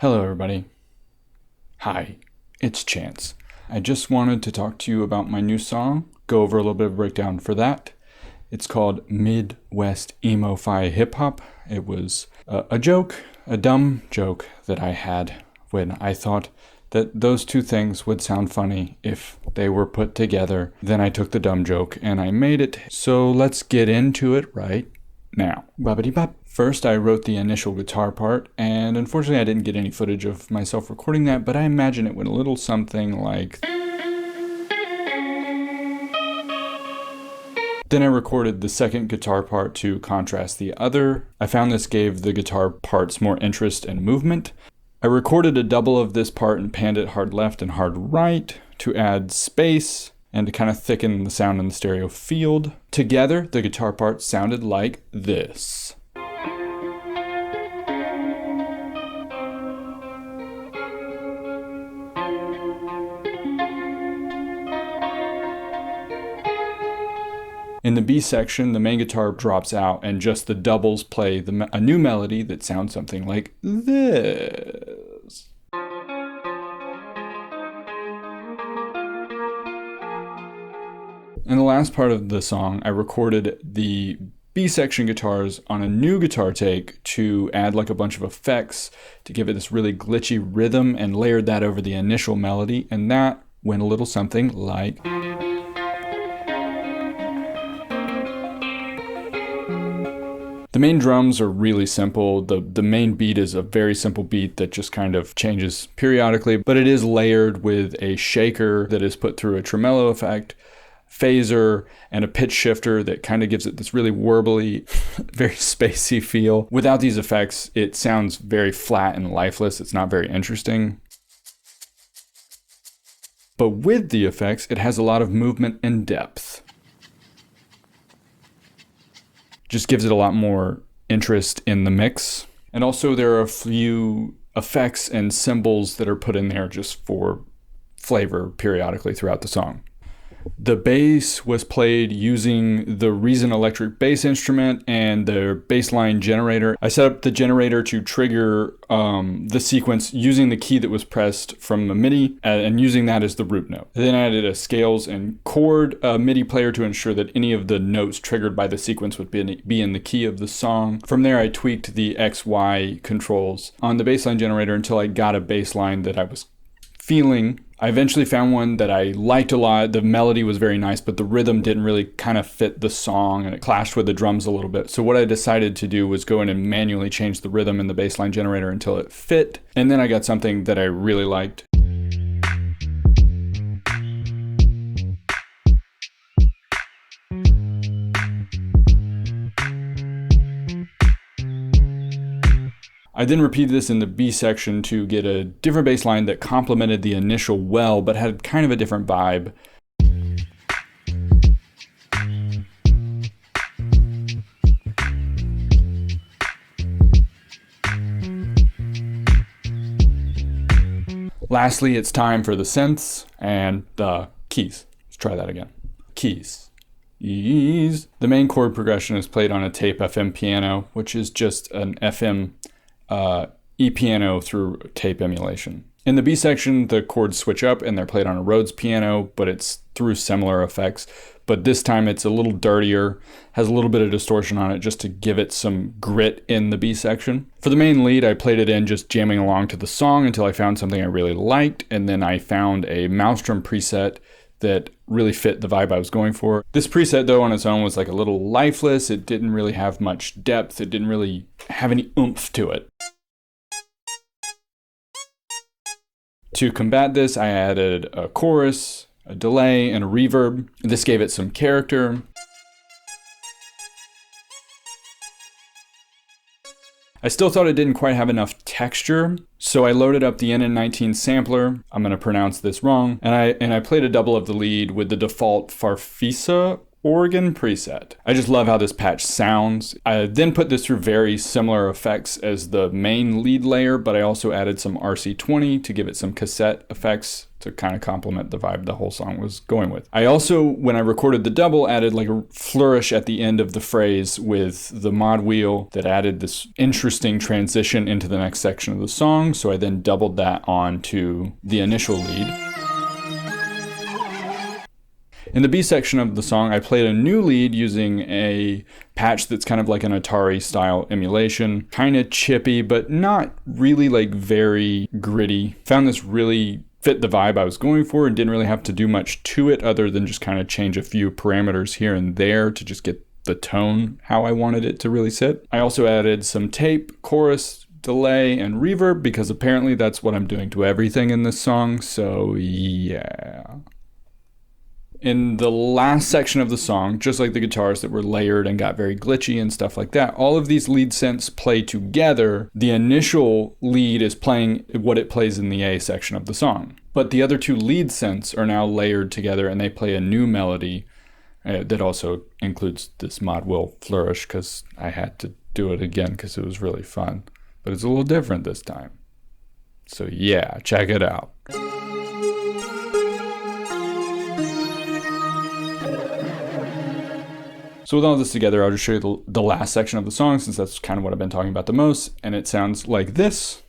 Hello, everybody. Hi, it's Chance. I just wanted to talk to you about my new song, go over a little bit of a breakdown for that. It's called Midwest EmoFi Hip Hop. It was a joke, a dumb joke that I had when I thought that those two things would sound funny if they were put together. Then I took the dumb joke and I made it. So let's get into it right now. Bobbity-bop. First, I wrote the initial guitar part, and unfortunately I didn't get any footage of myself recording that, but I imagine it went a little something like... Then I recorded the second guitar part to contrast the other. I found this gave the guitar parts more interest and movement. I recorded a double of this part and panned it hard left and hard right to add space and to kind of thicken the sound in the stereo field. Together, the guitar part sounded like this. In the B section, the main guitar drops out and just the doubles play a new melody that sounds something like this. In the last part of the song, I recorded the B section guitars on a new guitar take to add like a bunch of effects to give it this really glitchy rhythm and layered that over the initial melody, and that went a little something like... The main drums are really simple. The main beat is a very simple beat that just kind of changes periodically, but it is layered with a shaker that is put through a tremolo effect, phaser, and a pitch shifter that kind of gives it this really warbly, very spacey feel. Without these effects, it sounds very flat and lifeless. It's not very interesting. But with the effects, it has a lot of movement and depth. Just gives it a lot more interest in the mix. And also there are a few effects and cymbals that are put in there just for flavor periodically throughout the song. The bass was played using the Reason electric bass instrument and the bassline generator. I set up the generator to trigger the sequence using the key that was pressed from the MIDI and using that as the root note. I then added a scales and chord MIDI player to ensure that any of the notes triggered by the sequence would be in the key of the song. From there, I tweaked the XY controls on the bassline generator until I got a bassline that I was feeling. I eventually found one that I liked a lot. The melody was very nice, but the rhythm didn't really kind of fit the song and it clashed with the drums a little bit. So what I decided to do was go in and manually change the rhythm in the bassline generator until it fit. And then I got something that I really liked. I then repeated this in the B section to get a different bass line that complemented the initial well, but had kind of a different vibe. Lastly, it's time for the synths and the keys. Let's try that again. Keys. The main chord progression is played on a tape FM piano, which is just an FM E-piano through tape emulation. In the B section, the chords switch up and they're played on a Rhodes piano, but it's through similar effects. But this time it's a little dirtier, has a little bit of distortion on it just to give it some grit in the B section. For the main lead, I played it in just jamming along to the song until I found something I really liked, and then I found a mouse drum preset that really fit the vibe I was going for. This preset, though, on its own was like a little lifeless. It didn't really have much depth. It didn't really have any oomph to it. To combat this, I added a chorus, a delay, and a reverb. This gave it some character. I still thought it didn't quite have enough texture, so I loaded up the NN19 sampler. I'm going to pronounce this wrong. And I played a double of the lead with the default Farfisa organ preset. I just love how this patch sounds. I then put this through very similar effects as the main lead layer, but I also added some RC20 to give it some cassette effects to kind of complement the vibe the whole song was going with. I also, when I recorded the double, added like a flourish at the end of the phrase with the mod wheel that added this interesting transition into the next section of the song. So I then doubled that onto the initial lead. In the B section of the song, I played a new lead using a patch that's kind of like an Atari style emulation, kind of chippy, but not really like very gritty. Found this really fit the vibe I was going for and didn't really have to do much to it other than just kind of change a few parameters here and there to just get the tone how I wanted it to really sit. I also added some tape, chorus, delay, and reverb because apparently that's what I'm doing to everything in this song, so yeah. In the last section of the song, just like the guitars that were layered and got very glitchy and stuff like that, all of these lead synths play together. The initial lead is playing what it plays in the A section of the song. But the other two lead synths are now layered together and they play a new melody that also includes this mod wheel flourish because I had to do it again because it was really fun. But it's a little different this time. So yeah, check it out. So with all this together, I'll just show you the last section of the song since that's kind of what I've been talking about the most. And it sounds like this.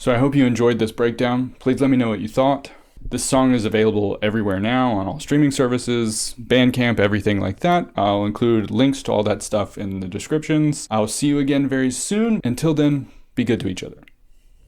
So I hope you enjoyed this breakdown. Please let me know what you thought. This song is available everywhere now on all streaming services, Bandcamp, everything like that. I'll include links to all that stuff in the descriptions. I'll see you again very soon. Until then, be good to each other.